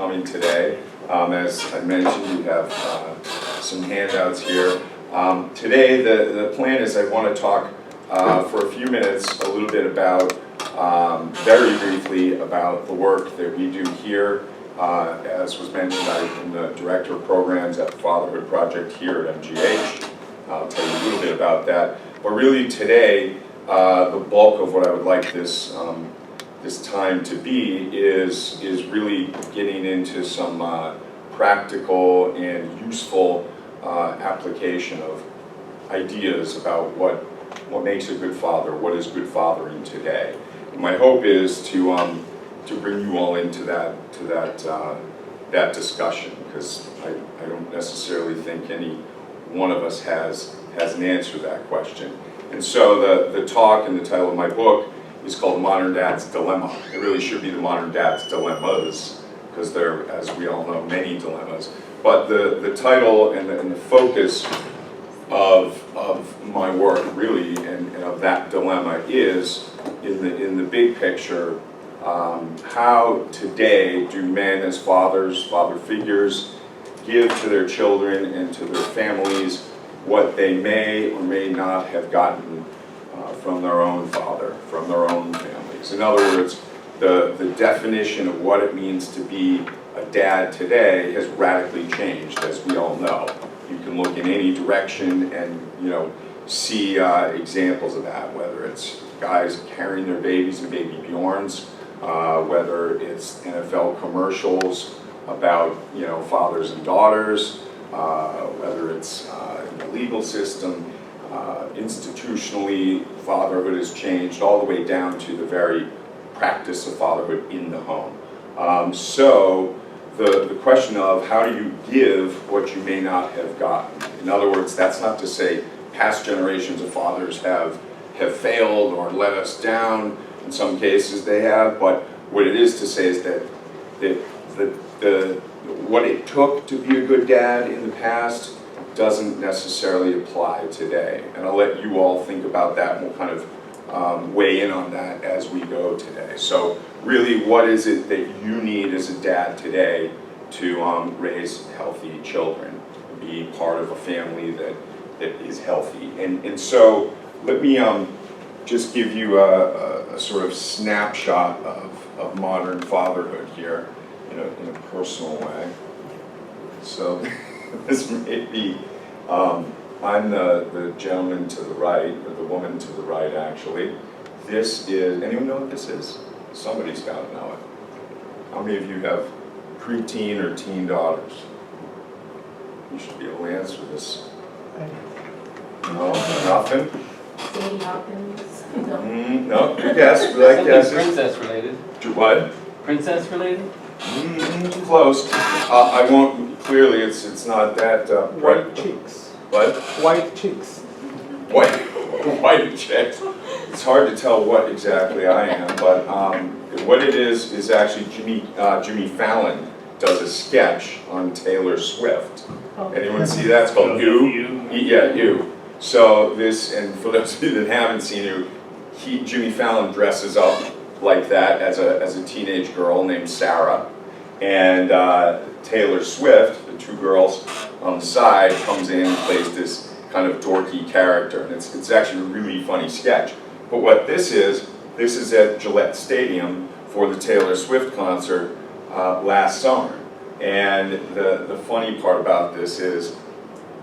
coming today. As I mentioned, we have some handouts here. Today, the plan is I want to talk for a few minutes a little bit about, very briefly, about the work that we do here. As was mentioned, I'm the Director of Programs at the Fatherhood Project here at MGH. I'll tell you a little bit about that. But really today, the bulk of what I would like this time to be is really getting into some practical and useful application of ideas about what makes a good father, what is good fathering today. And my hope is to bring you all into that discussion, because I don't necessarily think any one of us has an answer to that question. And so the talk and the title of my book is called Modern Dad's Dilemma. It really should be the Modern Dad's Dilemmas, because there are, as we all know, many dilemmas. But the title and the focus of my work really and of that dilemma is in the big picture, how today do men as fathers, father figures, give to their children and to their families what they may or may not have gotten from their own father, from their own families. In other words, the definition of what it means to be a dad today has radically changed, as we all know. You can look in any direction and see examples of that, whether it's guys carrying their babies in baby Bjorns, whether it's NFL commercials about fathers and daughters, whether it's in the legal system, institutionally, fatherhood has changed all the way down to the very practice of fatherhood in the home. So the question of how do you give what you may not have gotten? In other words, that's not to say past generations of fathers have failed or let us down. In some cases they have, but what it is to say is that what it took to be a good dad in the past doesn't necessarily apply today. And I'll let you all think about that, and we'll kind of weigh in on that as we go today. So really, what is it that you need as a dad today to raise healthy children, be part of a family that is healthy? And so let me just give you a sort of snapshot of modern fatherhood here in a personal way. So this may be, I'm the gentleman to the right, or the woman to the right actually. This is, anyone know what this is? Somebody's got to know it. How many of you have preteen or teen daughters? You should be able to answer this. No, nothing? Sadie Hawkins? No, good guess. We like guesses. Princess related. What? Princess related? Close. I won't, clearly it's not that White chicks. What? White chicks. White chicks. It's hard to tell what exactly I am, but what it is actually Jimmy Fallon does a sketch on Taylor Swift. Anyone see that? It's called You. Yeah, You. So this, and for those of you that haven't seen You, Jimmy Fallon dresses up like that as a teenage girl named Sarah, and Taylor Swift, the two girls on the side, comes in and plays this kind of dorky character, and it's actually a really funny sketch. But what this is at Gillette Stadium for the Taylor Swift concert last summer. And the funny part about this is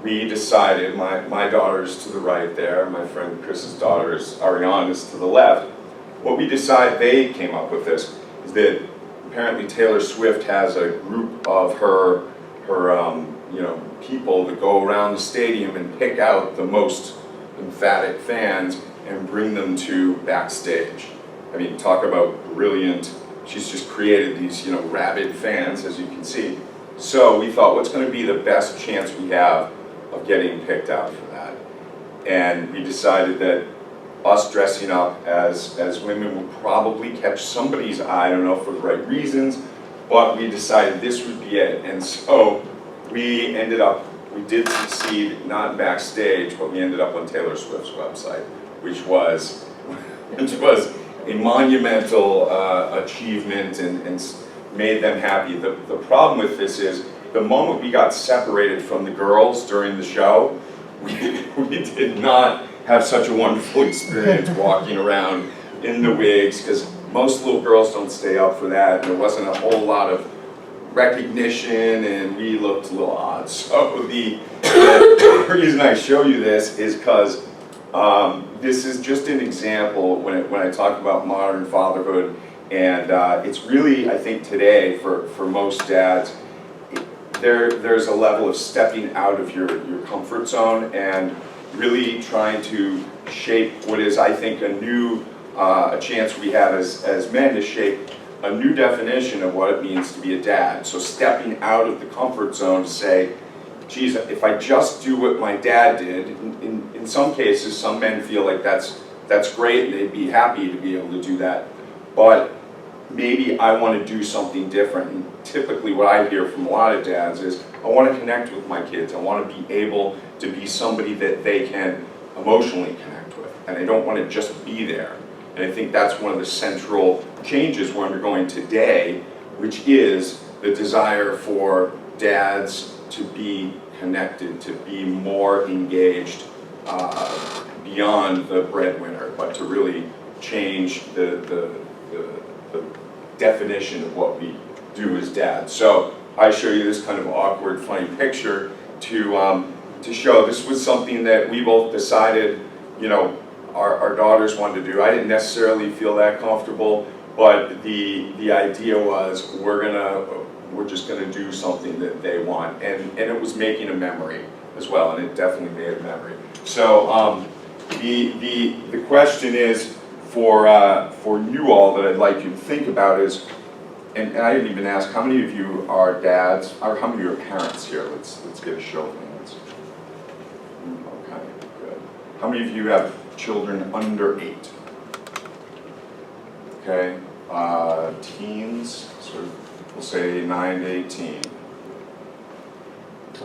we decided, my daughter's to the right there, my friend Chris's daughter is Ariana's to the left. What we decided, they came up with this, is that apparently Taylor Swift has a group of her people that go around the stadium and pick out the most emphatic fans and bring them to backstage. I mean, talk about brilliant. She's just created these, rabid fans, as you can see. So we thought, what's going to be the best chance we have of getting picked out for that? And we decided that us dressing up as women would probably catch somebody's eye, I don't know for the right reasons, but we decided this would be it. And so we did succeed, not backstage, but we ended up on Taylor Swift's website, which was a monumental achievement, and made them happy. The problem with this is the moment we got separated from the girls during the show, we did not have such a wonderful experience walking around in the wigs, because most little girls don't stay up for that. There wasn't a whole lot of recognition, and we looked a little odd. So the reason I show you this is because this is just an example when I talk about modern fatherhood, and it's really, I think today, for most dads, there's a level of stepping out of your comfort zone and really trying to shape what is, I think, a chance we have as men to shape a new definition of what it means to be a dad. So stepping out of the comfort zone to say, geez, if I just do what my dad did, in some cases, some men feel like that's great and they'd be happy to be able to do that. But maybe I want to do something different. And typically what I hear from a lot of dads is, I want to connect with my kids. I want to be able to be somebody that they can emotionally connect with. And I don't want to just be there. And I think that's one of the central changes we're undergoing today, which is the desire for dads to be connected, to be more engaged beyond the breadwinner, but to really change the definition of what we do as dads. So I show you this kind of awkward, funny picture to show this was something that we both decided, our daughters wanted to do. I didn't necessarily feel that comfortable, but the idea was we're just gonna do something that they want, and it was making a memory as well, and it definitely made a memory. So the question is for you all that I'd like you to think about is, and I didn't even ask, how many of you are dads, or how many are parents here? Let's get a show of hands. Okay, good. How many of you have children under 8? Okay, teens, so we'll say 9 to 18.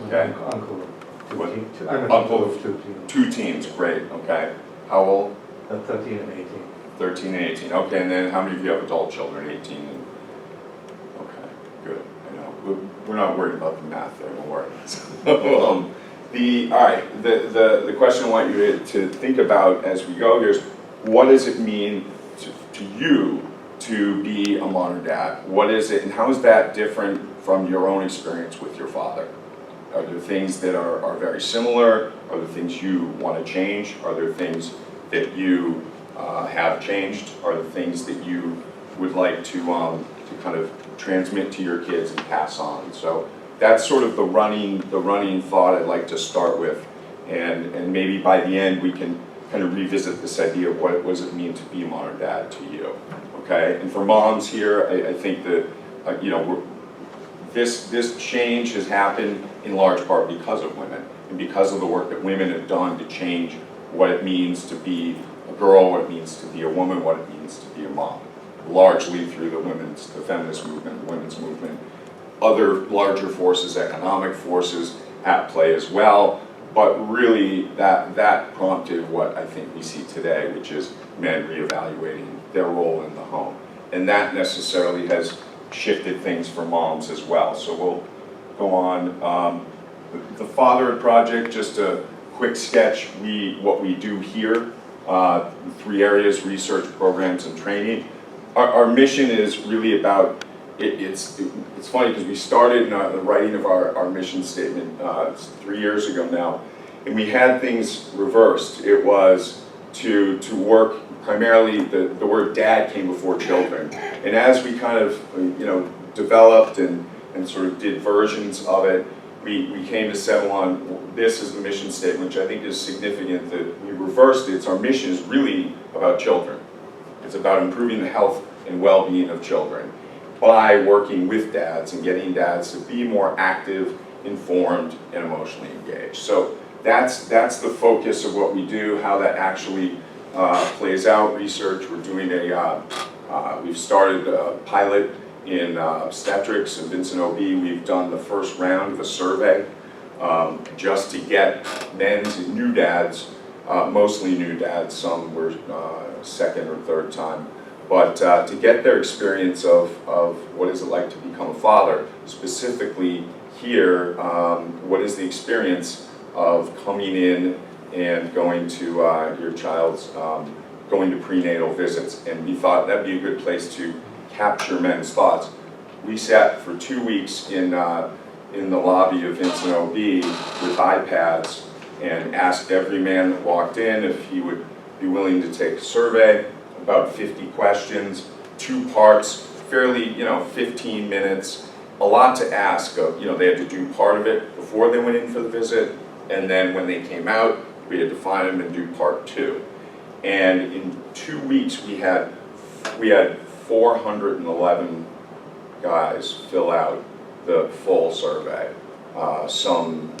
Okay. Uncle. What? I'm Uncle of 2 teens. 2 teens, great, okay. How old? 13 and 18. 13 and 18, okay, and then how many of you have adult children, 18 and, okay, good, I know, we're not worried about the math there, don't worry. So, all right, the question I want you to think about as we go here is, what does it mean to you to be a modern dad? What is it, and how is that different from your own experience with your father? Are there things that are very similar? Are there things you want to change? Are there things that you have changed? Are there things that you would like to kind of transmit to your kids and pass on? So that's sort of the running thought I'd like to start with, and maybe by the end we can kind of revisit this idea of what does it mean to be a modern dad to you, okay? And for moms here, I think that this change has happened in large part because of women, and because of the work that women have done to change what it means to be a girl, what it means to be a woman, what it means to be a mom, largely through the feminist movement, the women's movement, other larger forces, economic forces at play as well, but really that prompted what I think we see today, which is men reevaluating their role in the home. And that necessarily has shifted things for moms as well. So we'll go on. The Fatherhood Project, just a quick sketch, what we do here, 3 areas: research, programs, and training. Our mission is really about, it's funny because we started in the writing of our mission statement 3 years ago now, and we had things reversed. It was to work primarily, the word dad came before children, and as we kind of developed and sort of did versions of it, we came to settle on this as the mission statement, which I think is significant that we reversed it. Our mission is really about children. It's about improving the health and well-being of children by working with dads and getting dads to be more active, informed, and emotionally engaged. So that's the focus of what we do, how that actually plays out. Research, we're doing we've started a pilot in obstetrics and Vincent OB. We've done the first round of a survey just to get men's and new dads, mostly new dads, some were second or third time but to get their experience of what is it like to become a father, specifically here, what is the experience of coming in and going to your child's, going to prenatal visits. And we thought that'd be a good place to capture men's thoughts. We sat for 2 weeks in the lobby of Vincent OB with iPads and asked every man that walked in if he would be willing to take a survey, about 50 questions, 2 parts, fairly, 15 minutes, a lot to ask. They had to do part of it before they went in for the visit, and then when they came out, we had to find them and do part 2. And in 2 weeks, we had 411 guys fill out the full survey, some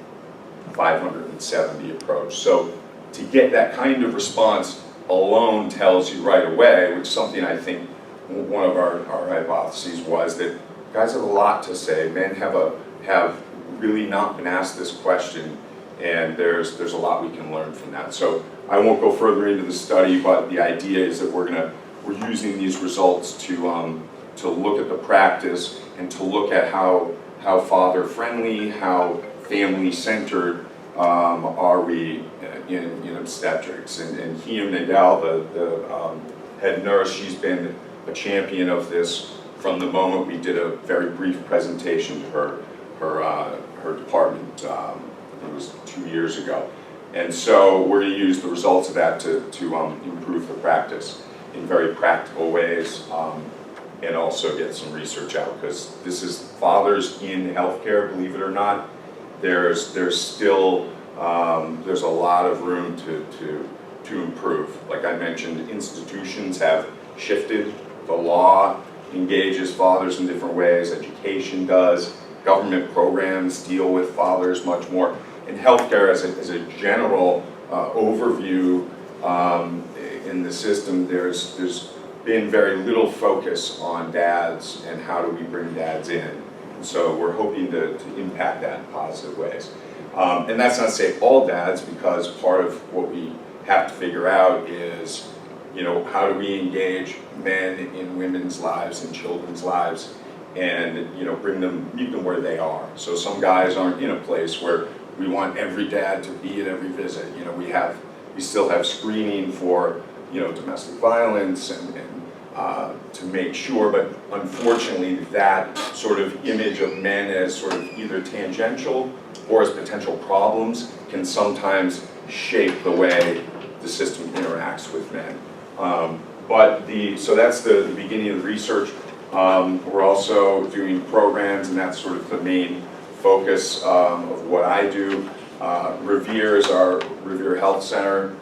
570 approach. So to get that kind of response alone tells you right away, which is something I think one of our hypotheses was that guys have a lot to say. Men have really not been asked this question, and there's a lot we can learn from that. So I won't go further into the study, but the idea is that we're using these results to look at the practice and to look at how father-friendly, how family-centered are we in obstetrics. And Hiyam Nadal, the head nurse, she's been a champion of this from the moment we did a very brief presentation to her department. It was 2 years ago. And so we're going to use the results of that to improve the practice in very practical ways, and also get some research out, because this is fathers in healthcare, believe it or not. There's still there's a lot of room to improve. Like I mentioned, institutions have shifted. The law engages fathers in different ways. Education does. Government programs deal with fathers much more. In healthcare, as a general overview in the system, there's been very little focus on dads and how do we bring dads in. And so we're hoping to impact that in positive ways. And that's not to say all dads, because part of what we have to figure out is, how do we engage men in women's lives and children's lives, and meet them where they are. So some guys aren't in a place where we want every dad to be at every visit. We still have screening for domestic violence and to make sure, but unfortunately that sort of image of men as sort of either tangential or as potential problems can sometimes shape the way the system interacts with men. So that's the beginning of the research. We're also doing programs, and that's sort of the main focus of what I do. Revere is our Revere Health Center.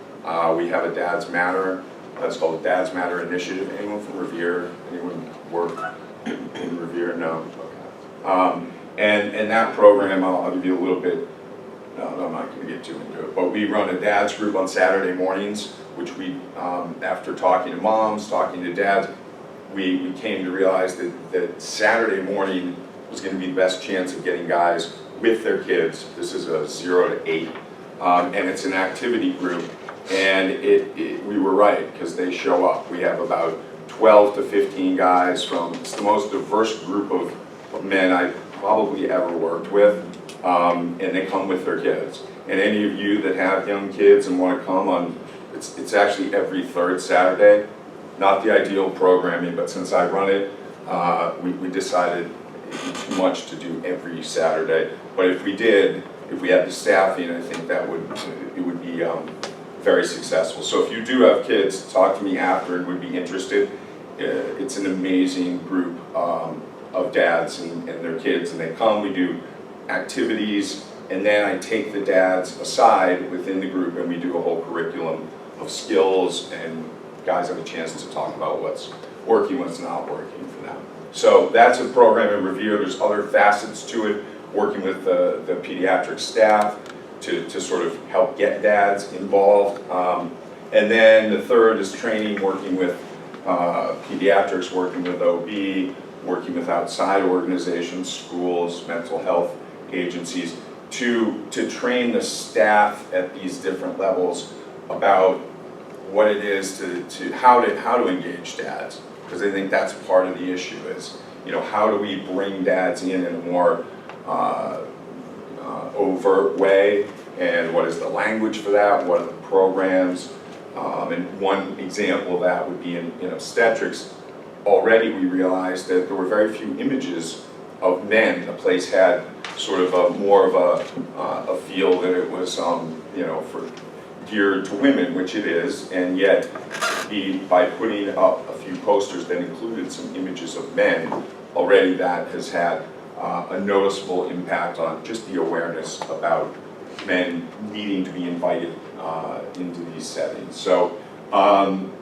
We have a Dads Matter. That's called the Dads Matter Initiative. Anyone from Revere? Anyone work in Revere? No? Okay. And that program, I'll give you a little bit, no, I'm not going to get too into it, but we run a dads group on Saturday mornings, which we, after talking to moms, talking to dads, we came to realize that Saturday morning was going to be the best chance of getting guys with their kids. This is a 0 to 8, and it's an activity group, and we were right, because they show up. We have about 12 to 15 guys it's the most diverse group of men I've probably ever worked with, and they come with their kids. And any of you that have young kids and want to come on, it's actually every 3rd Saturday. Not the ideal programming, but since I run it, we decided it'd be too much to do every Saturday. But if we had the staffing, I think it would be very successful. So if you do have kids, talk to me after and would be interested. It's an amazing group of dads and their kids, and they come, we do activities, and then I take the dads aside within the group and we do a whole curriculum of skills, and guys have a chance to talk about what's working, what's not working for them. So that's a program in Revere. There's other facets to it, working with the pediatric staff to sort of help get dads involved. And then the third is training, working with pediatrics, working with OB, working with outside organizations, schools, mental health agencies, to train the staff at these different levels about what it is how to engage dads. because I think that's part of the issue is, how do we bring dads in a more overt way, and what is the language for that, what are the programs, and one example of that would be in obstetrics. Already we realized that there were very few images of men. The place had sort of more of a feel that it was, for geared to women, which it is, and yet by putting up a few posters that included some images of men, already that has had a noticeable impact on just the awareness about men needing to be invited into these settings. So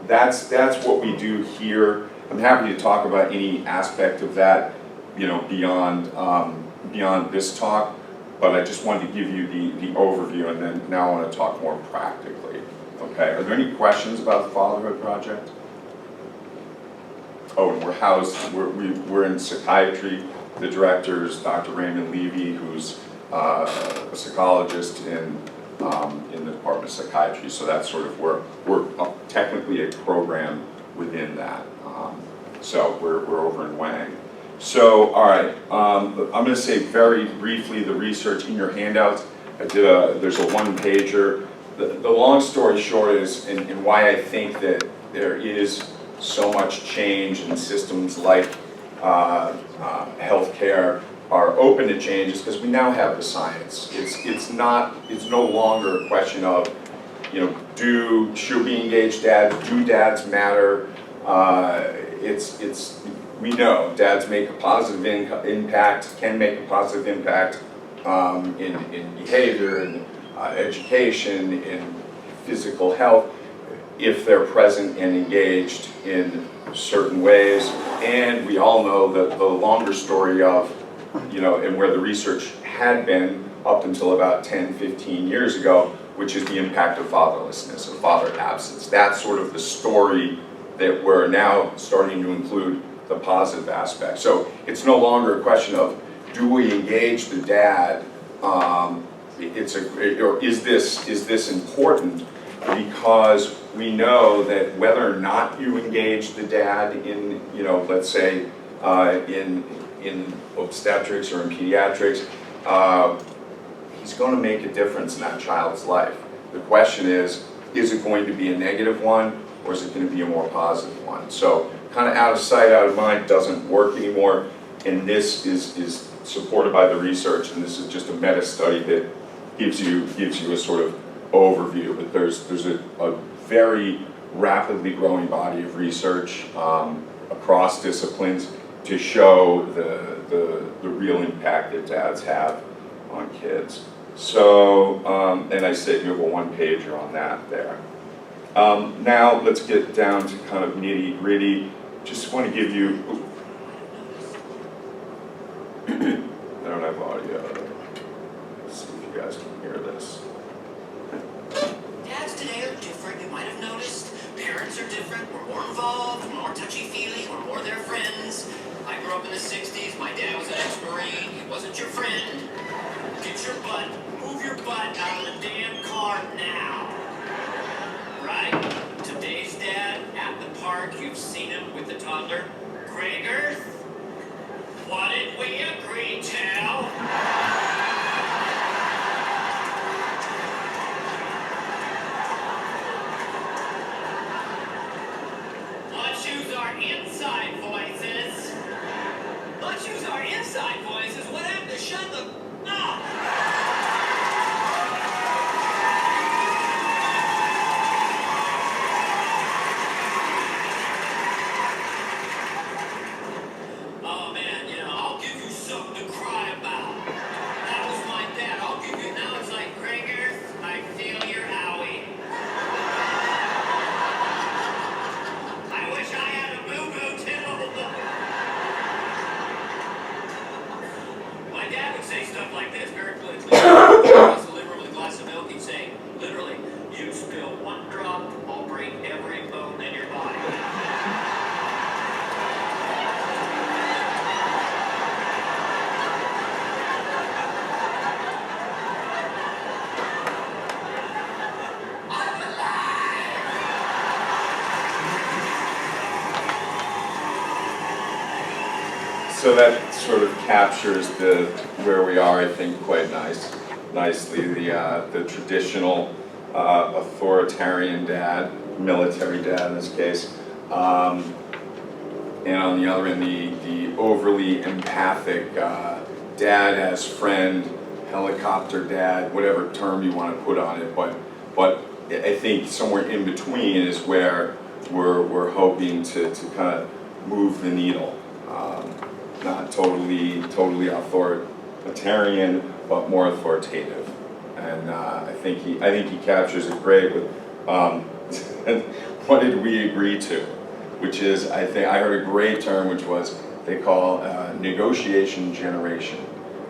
that's what we do here. I'm happy to talk about any aspect of that, beyond this talk, but I just wanted to give you the overview, and then now I want to talk more practically. Okay, are there any questions about the Fatherhood Project? Oh, and we're in psychiatry. The director is Dr. Raymond Levy, who's a psychologist in the Department of Psychiatry. So that's sort of we're technically a program within that. So we're over in Wang. So all right, I'm going to say very briefly the research in your handouts. There's a one-pager. The long story short is, and why I think that there is so much change in systems like healthcare are open to change, is because we now have the science. It's no longer a question of, should we engage dads? Do dads matter? We know dads make a positive impact, can make a positive impact in behavior, in education, in physical health, if they're present and engaged in certain ways. And we all know that the longer story of, and where the research had been up until about 10, 15 years ago, which is the impact of fatherlessness, of father absence. That's sort of the story that we're now starting to include the positive aspect. So it's no longer a question of, do we engage the dad? Or is this important? Because we know that whether or not you engage the dad in, let's say in obstetrics or in pediatrics, he's going to make a difference in that child's life. The question is it going to be a negative one, or is it going to be a more positive one? So kind of out of sight, out of mind doesn't work anymore, and this is supported by the research, and this is just a meta study that gives you a sort of overview. But there's a very rapidly growing body of research across disciplines to show the real impact that dads have on kids. So, and I said you have a one-pager on that there. Now let's get down to kind of nitty-gritty. Just want to give you, I don't have audio. Let's see if you guys can hear this. Dads today are different, you might have noticed. Parents are different, we're more involved, we're more touchy-feely, we're more their friends. I grew up in the 60s, my dad was an ex-Marine, he wasn't your friend. Move your butt out of the damn car now. Right? Today's dad, at the park, you've seen him with the toddler. Gregor, what did we agree to? Let's use our inside voices. Let's use our inside voices. What happened to shut the up? Oh man, I'll give you something to cry about. That was my dad. I'll give you, now it's like, Gregor, I feel your owie. I wish I had a boo-boo too. My dad would say stuff like this, very So that sort of captures where we are, I think, quite nicely. The traditional authoritarian dad, military dad in this case, and on the other end, the overly empathic dad as friend, helicopter dad, whatever term you want to put on it. But I think somewhere in between is where we're hoping to kind of move the needle. Not totally authoritarian, but more authoritative. And I think he captures it great with what did we agree to, which is, I heard a great term which was they call negotiation generation.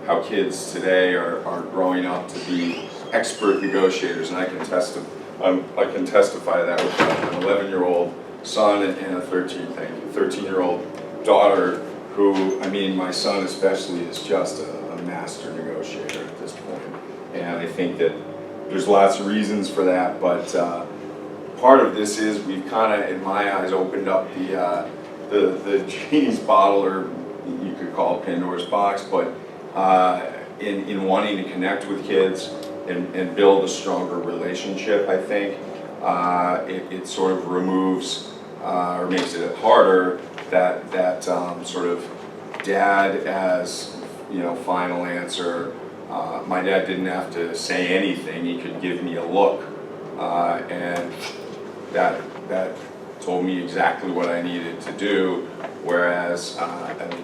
How kids today are growing up to be expert negotiators, and I can testify to that with an 11-year-old son and a 13-year-old daughter. Who, I mean, my son especially is just a master negotiator at this point. And I think that there's lots of reasons for that, but part of this is we've kind of, in my eyes, opened up the genie's bottle, or you could call it Pandora's box, but in wanting to connect with kids and build a stronger relationship, I think it sort of removes or makes it harder that sort of dad as, final answer. My dad didn't have to say anything. He could give me a look, and that told me exactly what I needed to do. Whereas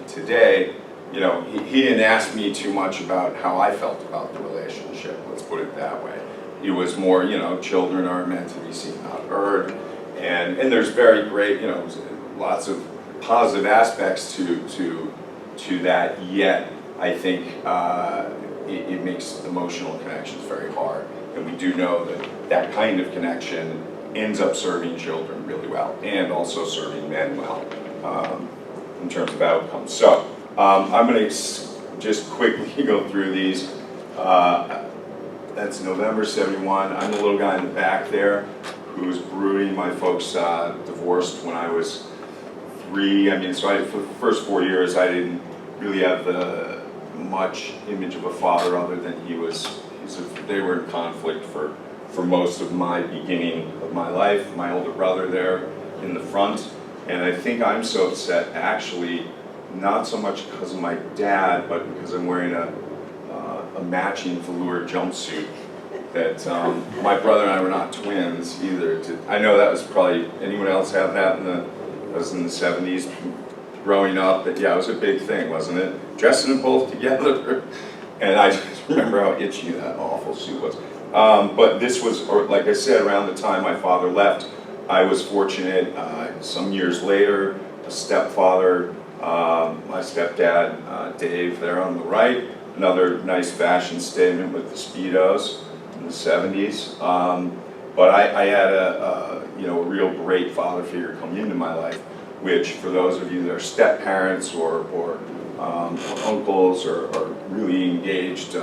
today, he didn't ask me too much about how I felt about the relationship. Let's put it that way. He was more, children are meant to be seen, not heard, and there's very great, lots of positive aspects to that. Yet I think it makes emotional connections very hard, and we do know that kind of connection ends up serving children really well, and also serving men well in terms of outcomes. So I'm going to just quickly go through these. That's November '71. I'm the little guy in the back there who's brooding. My folks divorced when I was 3. So for the first 4 years, I didn't really have much image of a father other than they were in conflict for most of my beginning of my life. My older brother there in the front, and I think I'm so upset actually, not so much because of my dad, but because I'm wearing a matching velour jumpsuit that my brother and I were not twins either. I know that was probably, anyone else have that was in the 70s growing up, but yeah, it was a big thing, wasn't it? Dressing them both together. And I just remember how itchy that awful suit was. But this was, like I said, around the time my father left, I was fortunate, some years later, a stepfather, my stepdad, Dave, there on the right, another nice fashion statement with the Speedos in the 70s. But I had a real great father figure come into my life, which for those of you that are step parents or uncles or really engaged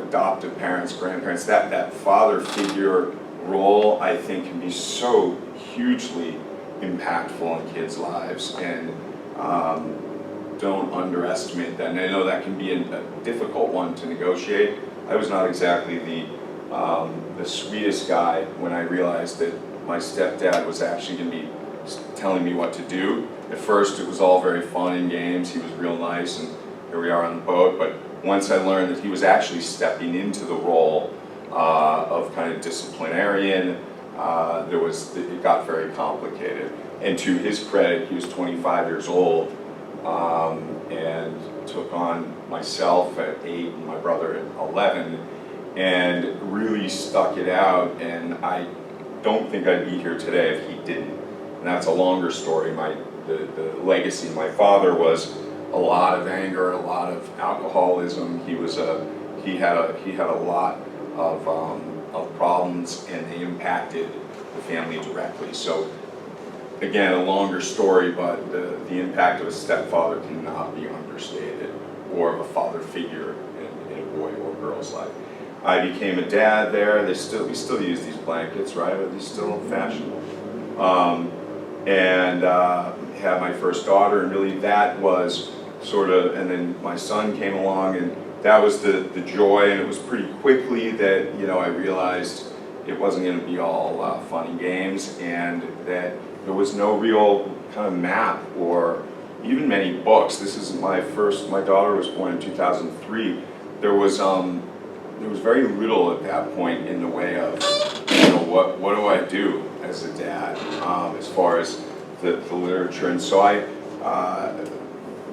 adoptive parents, grandparents, that father figure role, I think, can be so hugely impactful in kids' lives, and don't underestimate that. And I know that can be a difficult one to negotiate. I was not exactly the sweetest guy when I realized that my stepdad was actually going to be telling me what to do. At first it was all very fun and games. He was real nice, and here we are on the boat. But once I learned that he was actually stepping into the role of kind of disciplinarian, it got very complicated. And to his credit, he was 25 years old and took on myself at 8 and my brother at 11, and really stuck it out. And I don't think I'd be here today if he didn't. And that's a longer story. The legacy of my father was a lot of anger, a lot of alcoholism. He had a lot of problems, and they impacted the family directly. So again, a longer story, but the impact of a stepfather cannot be understated, or of a father figure in a boy or girl's life. I became a dad there. We still use these blankets, right? Are these still fashionable? and had my first daughter, and really that was sort of, and then my son came along, and that was the joy, and it was pretty quickly that, you know, I realized it wasn't going to be all fun and games, and that there was no real kind of map or even many books. This is my daughter was born in 2003. There was very little at that point in the way of, you know, what do I do as a dad, as far as the literature. And so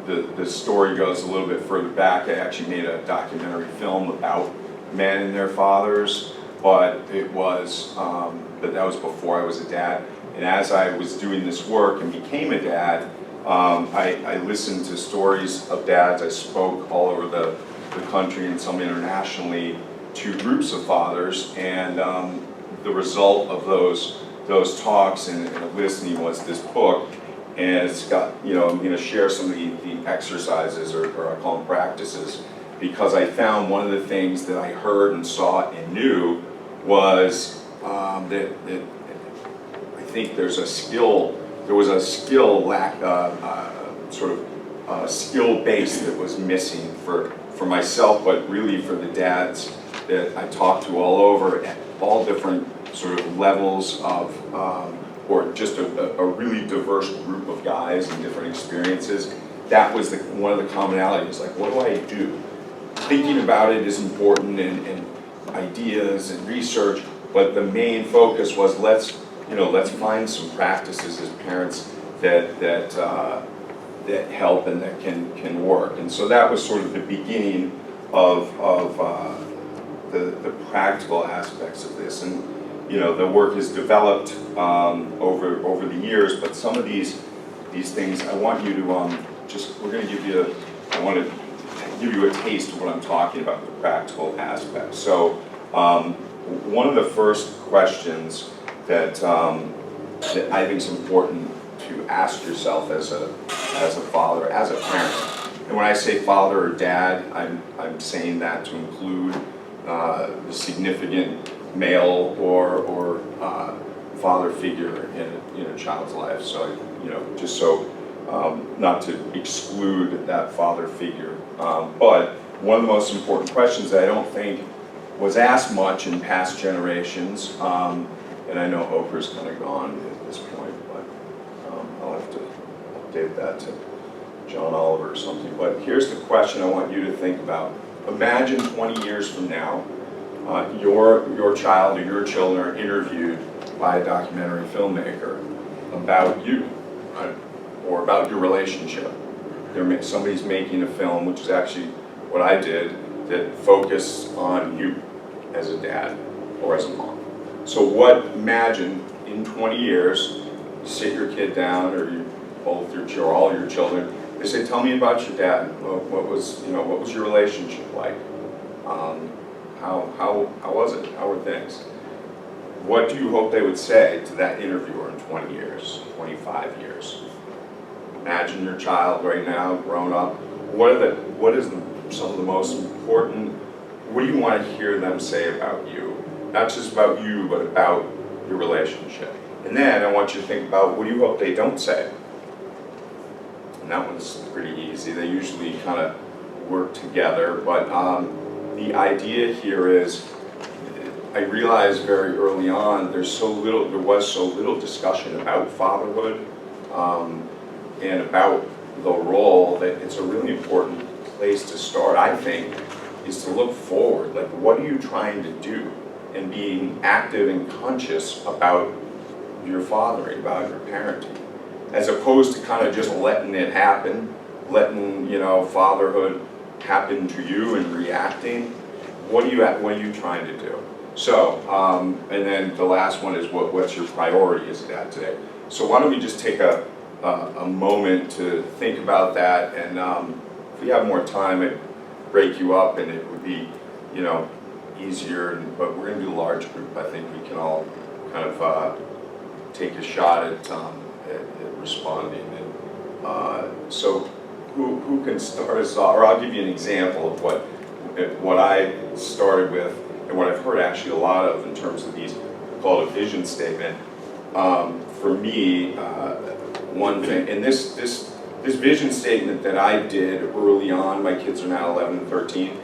the story goes a little bit further back. I actually made a documentary film about men and their fathers, but that was before I was a dad. And as I was doing this work and became a dad, I listened to stories of dads. I spoke all over the country and some internationally to groups of fathers, and the result of those talks and listening was this book. And it's got, you know, I'm going to share some of the exercises, or I call them practices, because I found one of the things that I heard and saw and knew was that I think there was a skill lack, sort of skill base that was missing for myself, but really for the dads that I talked to all over at all different sort of levels of, or just a really diverse group of guys and different experiences. That was one of the commonalities, like, what do I do? Thinking about it is important, and ideas and research, but the main focus was let's find some practices as parents that help and that can work. And so that was sort of the beginning of the practical aspects of this. And you know, the work is developed over the years, but some of these things I want you to I want to give you a taste of what I'm talking about, the practical aspects. So one of the first questions that I think is important to ask yourself as a father, as a parent, and when I say father or dad, I'm saying that to include the significant male or father figure in a child's life. So, you know, just so not to exclude that father figure. But one of the most important questions that I don't think was asked much in past generations, and I know Oprah's kind of gone at this point, but I'll have to update that to John Oliver or something. But here's the question I want you to think about. Imagine 20 years from now, your child or your children are interviewed by a documentary filmmaker about you, right? Or about your relationship. Somebody's making a film, which is actually what I did, that focused on you as a dad or as a mom. So imagine in 20 years, you sit your kid down, or all your children, they say, tell me about your dad. What was your relationship like? How was it? How were things? What do you hope they would say to that interviewer in 20 years, 25 years? Imagine your child right now, grown up. What is some of the most important, what do you want to hear them say about you? Not just about you, but about your relationship. And then I want you to think about, what do you hope they don't say? And that one's pretty easy. They usually kind of work together, but the idea here is, I realized very early on there was so little discussion about fatherhood and about the role, that it's a really important place to start, I think, is to look forward. Like, what are you trying to do? And being active and conscious about your fathering, about your parenting, as opposed to kind of just letting it happen, letting, you know, fatherhood happen to you and reacting. What are you trying to do? So, and then the last one is what's your priority as a dad today? So why don't we just take a moment to think about that, and if we have more time, I'd break you up, and it would be, you know, easier. But we're going to do a large group. I think we can all kind of take a shot at responding. And so, who can start us off? Or I'll give you an example of what I started with, and what I've heard actually a lot of in terms of these, called a vision statement. for me, one thing, and this vision statement that I did early on, my kids are now 11 and 13,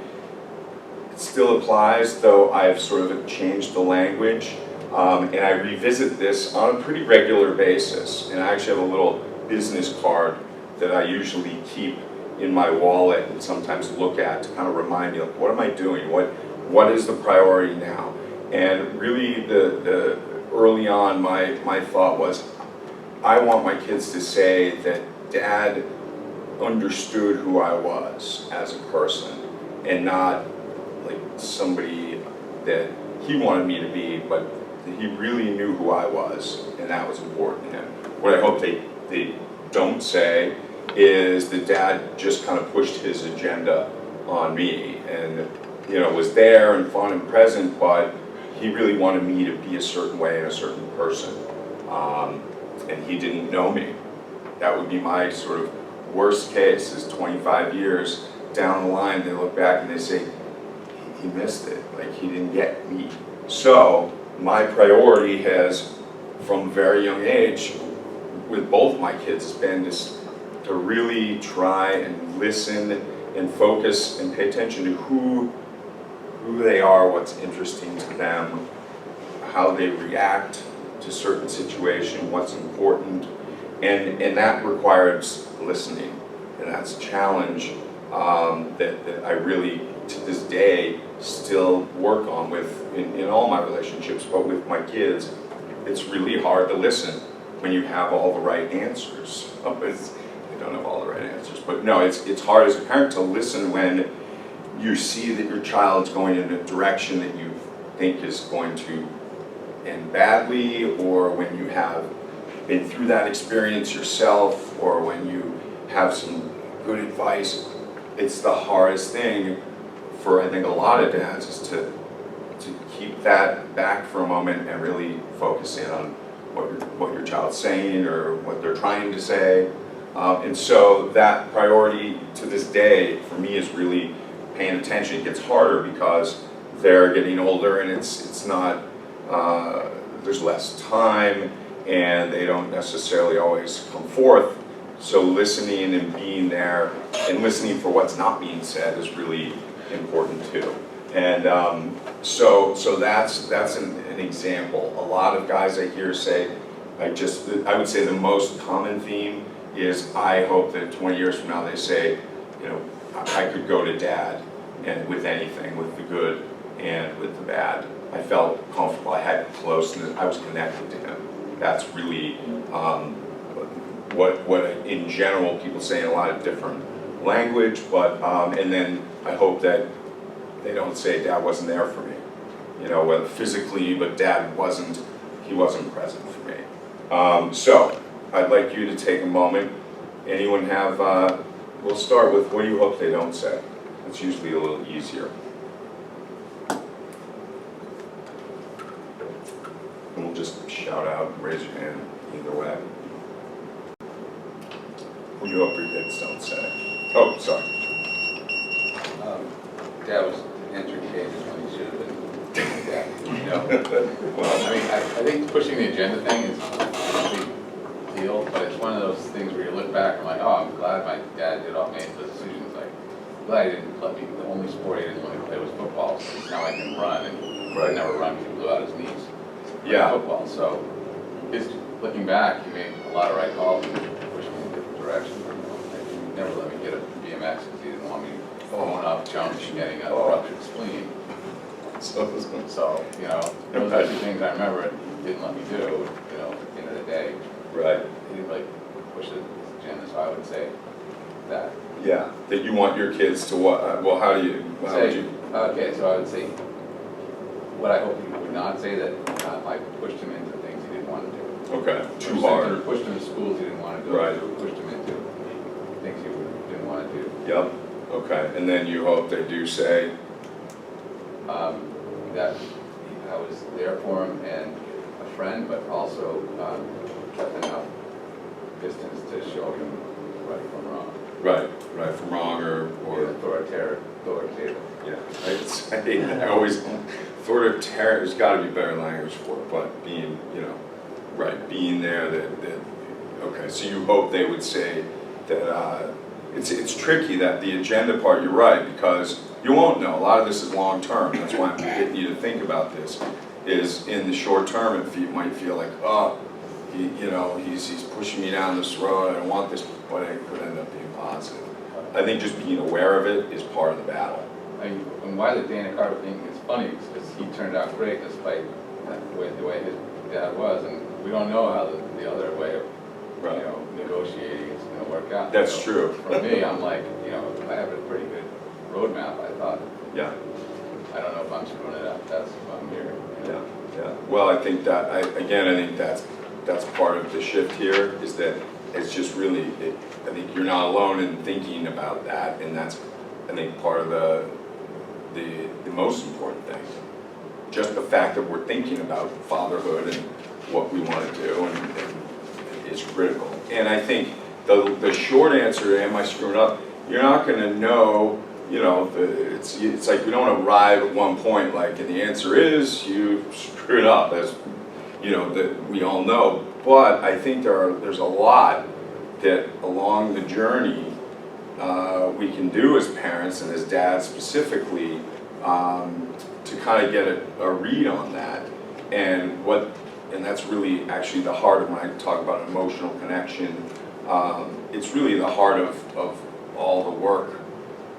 it still applies, though I've sort of changed the language, and I revisit this on a pretty regular basis. And I actually have a little business card that I usually keep in my wallet and sometimes look at to kind of remind me, like, what am I doing? What is the priority now? And really, the early on, my thought was, I want my kids to say that Dad understood who I was as a person, and not like somebody that he wanted me to be, but that he really knew who I was, and that was important to him. What I hope they don't say is that Dad just kind of pushed his agenda on me, and was there and fun and present, but he really wanted me to be a certain way and a certain person, and he didn't know me. That would be my sort of worst case, is 25 years down the line, they look back and they say, he missed it, like he didn't get me. So my priority has, from a very young age, with both my kids, has been to really try and listen and focus and pay attention to who they are, what's interesting to them, how they react to certain situation, what's important, and that requires listening, and that's a challenge that I really, to this day, still work on in all my relationships, but with my kids, it's really hard to listen when you have all the right answers. I don't have all the right answers, but no, it's hard as a parent to listen when you see that your child's going in a direction that you think is going to end badly, or when you have been through that experience yourself, or when you have some good advice. It's the hardest thing for, I think, a lot of dads, is to keep that back for a moment and really focus in on what your child's saying or what they're trying to say. And so that priority to this day for me is really paying attention. It gets harder because they're getting older, and it's not, there's less time, and they don't necessarily always come forth. So listening and being there and listening for what's not being said is really important too. And so that's an example. A lot of guys I hear say, I would say the most common theme is, I hope that 20 years from now they say, I could go to Dad, and with anything, with the good and with the bad. I felt comfortable, I had closeness, I was connected to him. That's really what in general people say in a lot of different language, but and then I hope that they don't say Dad wasn't there for me, whether physically, but Dad wasn't present for me. So I'd like you to take a moment. Anyone have, we'll start with, what do you hope they don't say? It's usually a little easier. And we'll just shout out and raise your hand either way. What do you hope your kids don't say? Oh, sorry. Dad was entering cages when he should have been Dad. Well, I mean, I think pushing the agenda thing is a big deal, but it's one of those things where you look back and like, oh, I'm glad my dad made the decisions. Like, I'm glad he didn't let me, the only sport he didn't want to play was football, so now I can run, and I never run because he blew out his knees. Yeah. Football, so looking back, he made a lot of right calls and pushed me in a different direction. He never let me get a BMX because he didn't want me going off jumps and getting a ruptured spleen. So, those are two things I remember he didn't let me do, at the end of the day. right. He didn't really push the agenda, so I would say that. Yeah, that you want your kids to what? Well, how would you? Okay, so I would say, what I hope he would not say, that I pushed him into things he didn't want to do. Okay, too hard. Pushed him to schools he didn't want to go Right. to, pushed him into things he didn't want to do. Yep. Okay, and then you hope they do say, That I was there for him and a friend, but also kept enough distance to show him right from wrong. right from wrong, or Authoritative. yeah. I'd say, I always, authoritative, there's got to be better language for it, but being, Right, being there, okay, so you hope they would say that, it's tricky, that the agenda part, you're right, because you won't know, a lot of this is long-term, that's why I'm getting you to think about this, is in the short term, it might feel like, oh, he's pushing me down this road, I don't want this, but it could end up being positive. I think just being aware of it is part of the battle. And why the Dana Carvey thing is funny, because he turned out great despite the way his dad was, and we don't know how the other way of, negotiating is gonna work out. That's So true. For me, I'm like, I have a pretty good roadmap, I thought. Yeah. I don't know if I'm screwing it up, that's why I'm here. Yeah. Well, I think that, I think that's part of the shift here, is that it's just really, I think you're not alone in thinking about that, and that's, I think, part of the most important thing. Just the fact that we're thinking about fatherhood and what we want to do and is critical. And I think the short answer to am I screwing up, you're not going to know, it's like we don't arrive at one point like, and the answer is you screwed up, as that we all know. But I think there's a lot that along the journey we can do as parents and as dads specifically to kind of get a read on that, and that's really actually the heart of when I talk about emotional connection. It's really the heart of all the work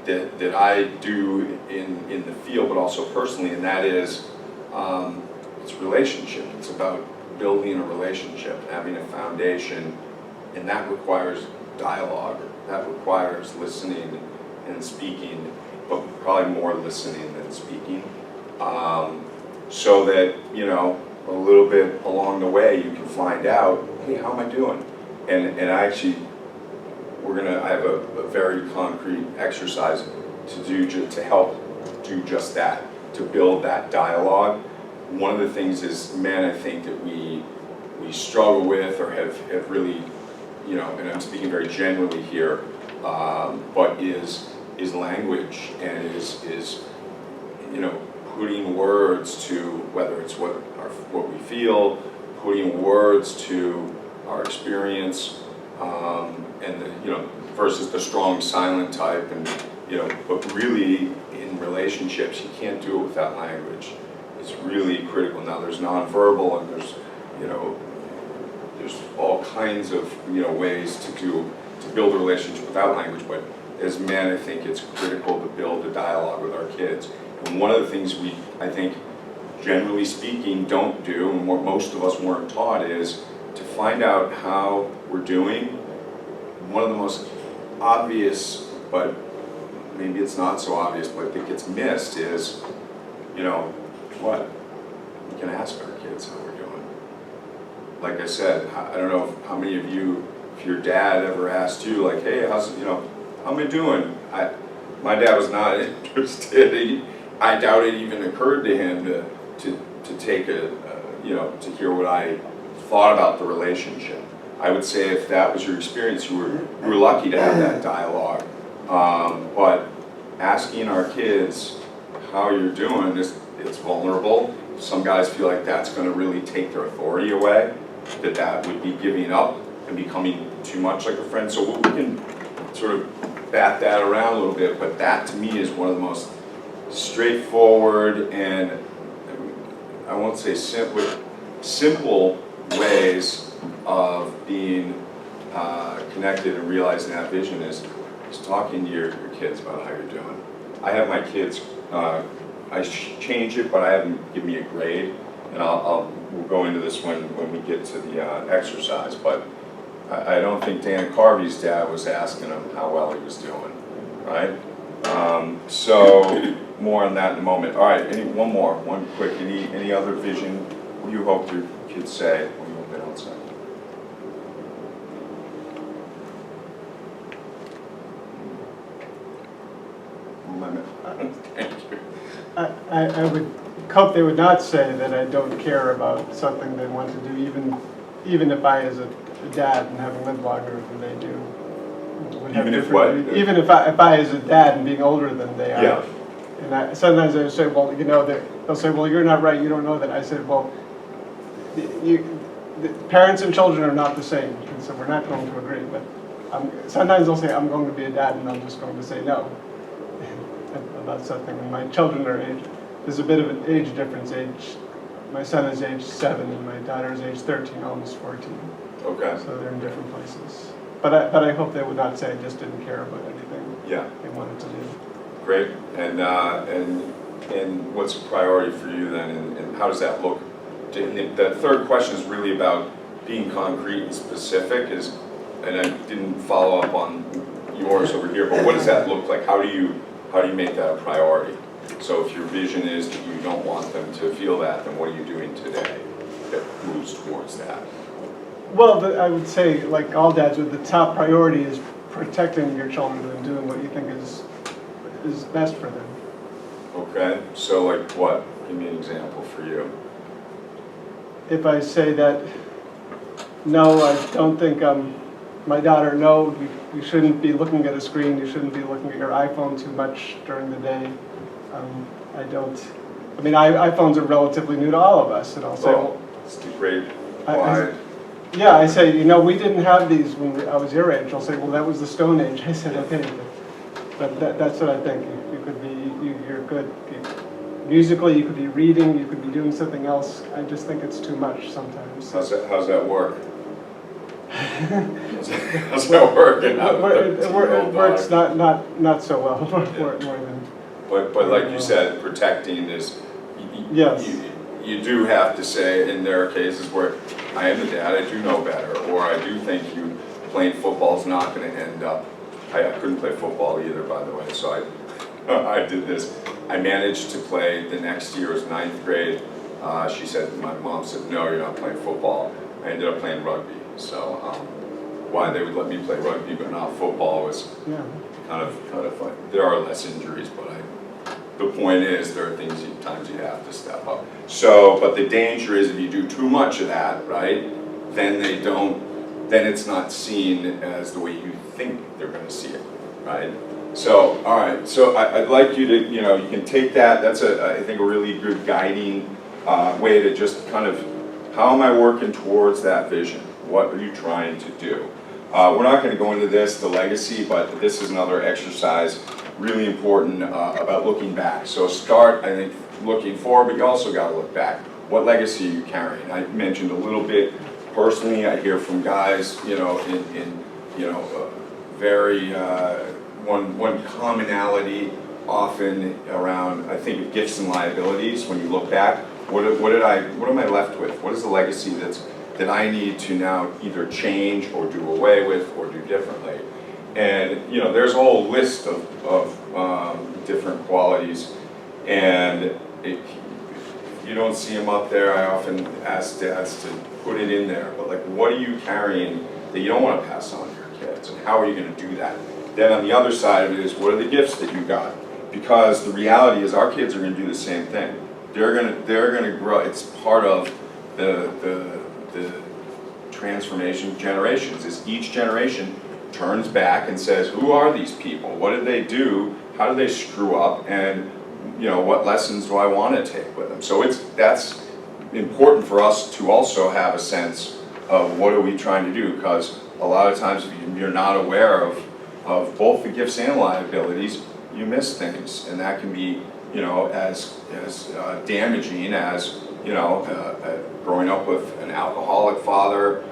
that I do in the field, but also personally, and that is it's relationship. It's about building a relationship, having a foundation, and that requires dialogue. That requires listening and speaking, but probably more listening than speaking. So that, a little bit along the way you can find out, hey, how am I doing? And actually, I have a very concrete exercise to do to help do just that, to build that dialogue. One of the things is, I think that we struggle with or have really, and I'm speaking very generally here, but is language, and is putting words to, whether it's what we feel, putting words to our experience, and versus the strong silent type, and but really in relationships you can't do it without language. It's really critical. Now there's nonverbal, and there's all kinds of ways to build a relationship without language, but as men, I think it's critical to build a dialogue with our kids. And one of the things we, I think, generally speaking, don't do, and what most of us weren't taught, is to find out how we're doing. One of the most obvious, but maybe it's not so obvious, but I think it's missed, is, what? We can ask our kids how we're doing. Like I said, I don't know how many of you, if your dad ever asked you, like, hey, how am I doing? My dad was not interested. I doubt it even occurred to him to take to hear what I thought about the relationship. I would say if that was your experience, you were lucky to have that dialogue. But asking our kids how you're doing, it's vulnerable. Some guys feel like that's going to really take their authority away, that would be giving up and becoming too much like a friend. So we can sort of bat that around a little bit, but that to me is one of the most straightforward and, I won't say simple ways of being connected and realizing that vision is talking to your kids about how you're doing. I have my kids, I change it, but I have them give me a grade, and we'll go into this when we get to the exercise, but I don't think Dan Carvey's dad was asking him how well he was doing, right? So more on that in a moment. All right, one quick, any other vision? What do you hope your kids say? What do you hope they don't say? Thank you. I would hope they would not say that I don't care about something they want to do, even if I, as a dad, and having lived longer than they do, would have Even if different- what? Even if I, as a dad, and being older than they are. Yeah. And sometimes they say, well, they'll say, well, you're not right, you don't know that. I said, well, the parents and children are not the same, and so we're not going to agree. But sometimes they'll say, I'm going to be a dad, and I'm just going to say no about something. And my children are there's a bit of an age difference. My son is age 7, and my daughter is age 13, almost 14. Okay. So they're in different places. But I hope they would not say I just didn't care about anything Yeah. they wanted to do. Great. And what's a priority for you then, and how does that look? The third question is really about being concrete and specific, and I didn't follow up on yours over here, but what does that look like? How do you make that a priority? So if your vision is that you don't want them to feel that, then what are you doing today that moves towards that? Well, I would say, like all dads, the top priority is protecting your children and doing what you think is best for them. Okay, so like what? Give me an example for you. If I say that, no, I don't think, my daughter, no, you shouldn't be looking at a screen, you shouldn't be looking at your iPhone too much during the day. iPhones are relatively new to all of us, and I'll say, well, It's the great I- wide. yeah, I say, we didn't have these when I was your age. I'll say, well, that was the Stone Age. I said, okay, but that's what I think. You could be, you're good. Musically, you could be reading, you could be doing something else. I just think it's too much sometimes. How's that work? How's that working out? It works not so well, more than. But like you said, protecting is, Yes. you do have to say, and there are cases where I am the dad, I do know better, or I do think you playing football is not going to end up. I couldn't play football either, by the way, so I did this. I managed to play the next year as 9th grade. My mom said, no, you're not playing football. I ended up playing rugby. So why they would let me play rugby but not football was kind of fun. There are less injuries, but the point is there are times you have to step up. So, but the danger is if you do too much of that, right, then it's not seen as the way you think they're going to see it, right? So, all right, so I'd like you to, you can take that, that's I think a really good guiding way to just kind of, how am I working towards that vision? What are you trying to do? We're not going to go into the legacy, but this is another exercise, really important about looking back. So start, I think, looking forward, but you also got to look back. What legacy are you carrying? I mentioned a little bit personally. I hear from guys, very one commonality often around. I think of gifts and liabilities. When you look back, what am I left with? What is the legacy that I need to now either change or do away with or do differently? And there's a whole list of different qualities, and if you don't see them up there, I often ask dads to put it in there. But like, what are you carrying that you don't want to pass on to your kids, and how are you going to do that? Then on the other side of it is, what are the gifts that you got? Because the reality is, our kids are going to do the same thing. They're going to grow. It's part of the transformation generations. Is each generation turns back and says, who are these people? What did they do? How did they screw up? And what lessons do I want to take with them? So that's important for us to also have a sense of what are we trying to do, because a lot of times if you're not aware of both the gifts and liabilities, you miss things, and that can be as damaging as growing up with an alcoholic father.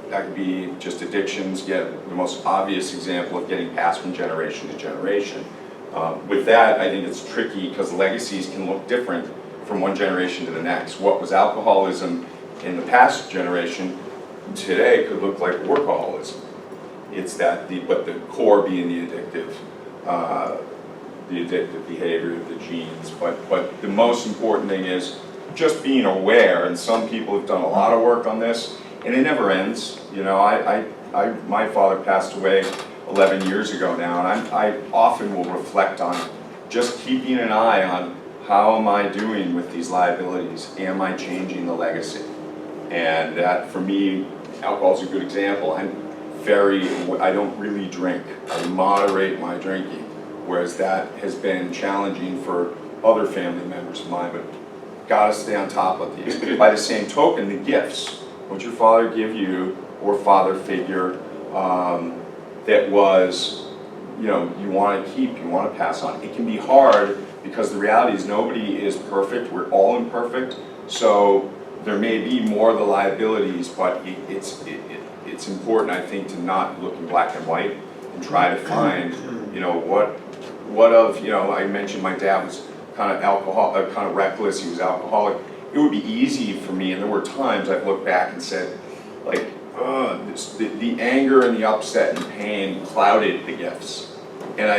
That could be just addictions, the most obvious example of getting passed from generation to generation. With that, I think it's tricky because legacies can look different from one generation to the next. What was alcoholism in the past generation today could look like workaholism. It's but the core being the addictive behavior, the genes. But the most important thing is just being aware, and some people have done a lot of work on this, and it never ends. My father passed away 11 years ago now, and I often will reflect on just keeping an eye on how am I doing with these liabilities? Am I changing the legacy? And that, for me, alcohol is a good example. I don't really drink. I moderate my drinking, whereas that has been challenging for other family members of mine. But gotta stay on top of these. By the same token, the gifts. What'd your father give you, or father figure, that was, you know, you want to keep, you want to pass on? It can be hard because the reality is nobody is perfect. We're all imperfect. So there may be more of the liabilities, but it's important, I think, to not look in black and white and try to find, you know, what of, you know, I mentioned my dad was kind of reckless, he was alcoholic. It would be easy for me, and there were times I've looked back and said, like, the anger and the upset and pain clouded the gifts. And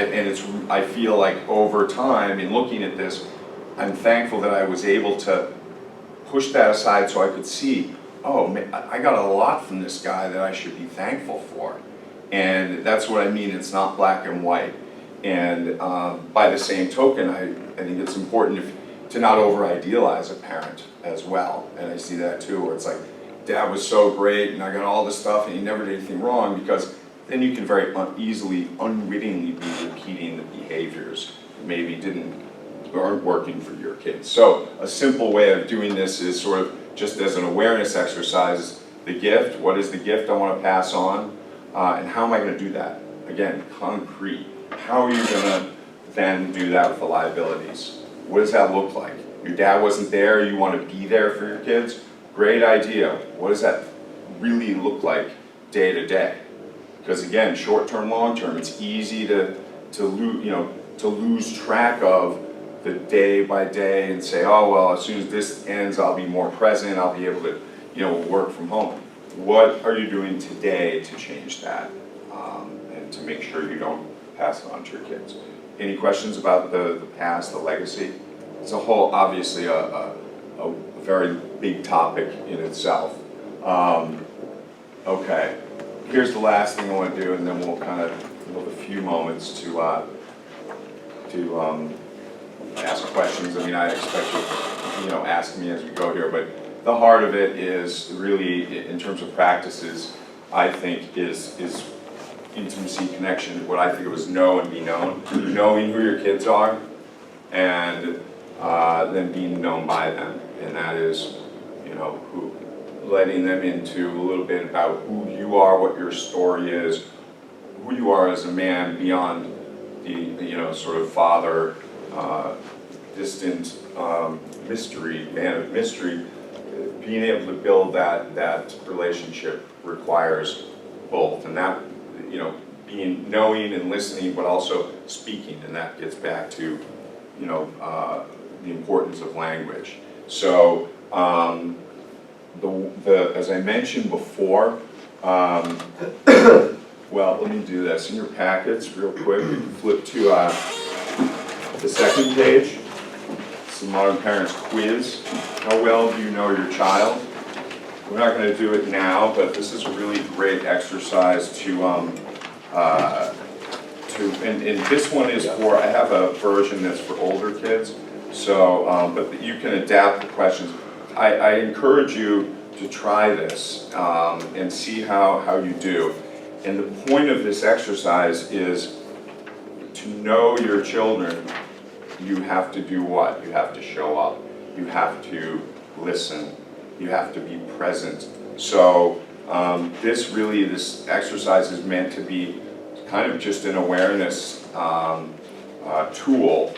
I feel like over time, in looking at this, I'm thankful that I was able to push that aside so I could see, oh, man, I got a lot from this guy that I should be thankful for. And that's what I mean, it's not black and white. And by the same token, I think it's important to not over-idealize a parent as well. And I see that too, where it's like, Dad was so great and I got all this stuff and he never did anything wrong, because then you can very easily, unwittingly be repeating the behaviors that maybe aren't working for your kids. So a simple way of doing this is sort of just as an awareness exercise, the gift, what is the gift I want to pass on, and how am I going to do that? Again, concrete. How are you going to then do that with the liabilities? What does that look like? Your dad wasn't there, you want to be there for your kids? Great idea. What does that really look like day to day? Because again, short term, long term, it's easy to lose track of the day by day and say, oh well, as soon as this ends, I'll be more present. I'll be able to, you know, work from home. What are you doing today to change that, and to make sure you don't pass it on to your kids? Any questions about the past, the legacy? It's a whole, obviously, a very big topic in itself. Okay, here's the last thing I want to do, and then we'll kind of have a few moments to ask questions. I mean, I expect you know, ask me as we go here, but the heart of it is really, in terms of practices, I think is intimacy, connection. What I think it was know and be known, knowing who your kids are, and then being known by them, and that is, you know, letting them into a little bit about who you are, what your story is, who you are as a man beyond the you know, sort of father, distant mystery, man of mystery. Being able to build that relationship requires both, and that, you know, being knowing and listening, but also speaking, and that gets back to, you know, the importance of language. So as I mentioned before, well, let me do this. In your packets, real quick, you can flip to the second page. It's the Modern Parents Quiz. How well do you know your child? We're not going to do it now, but this is a really great exercise and this one is for, I have a version that's for older kids, so, but you can adapt the questions. I encourage you to try this and see how you do. And the point of this exercise is to know your children. You have to do what? You have to show up. You have to listen. You have to be present. So this exercise is meant to be kind of just an awareness tool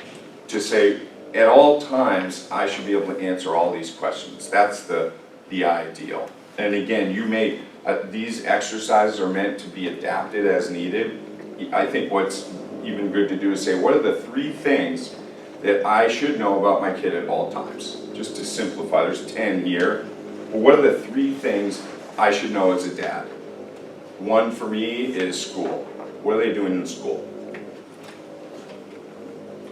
to say, at all times, I should be able to answer all these questions. That's the ideal. And again, you may, these exercises are meant to be adapted as needed. I think what's even good to do is say, what are the 3 things that I should know about my kid at all times? Just to simplify, there's 10 here. But what are the 3 things I should know as a dad? One for me is school. What are they doing in school?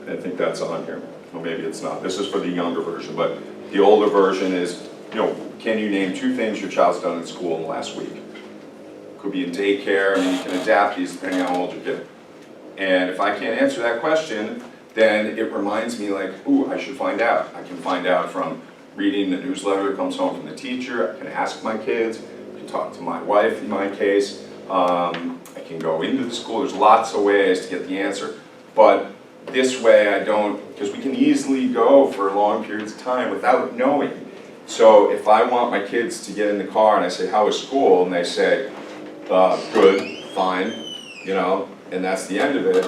I think that's on here. Well, maybe it's not. This is for the younger version, but the older version is, you know, can you name 2 things your child's done in school in the last week? Could be in daycare. I mean, you can adapt these depending on how old your kid. And if I can't answer that question, then it reminds me, like, ooh, I should find out. I can find out from reading the newsletter that comes home from the teacher. I can ask my kids. I can talk to my wife in my case. I can go into the school. There's lots of ways to get the answer. But this way I don't, because we can easily go for long periods of time without knowing. So if I want my kids to get in the car and I say, how was school? And they say, good, fine, you know, and that's the end of it.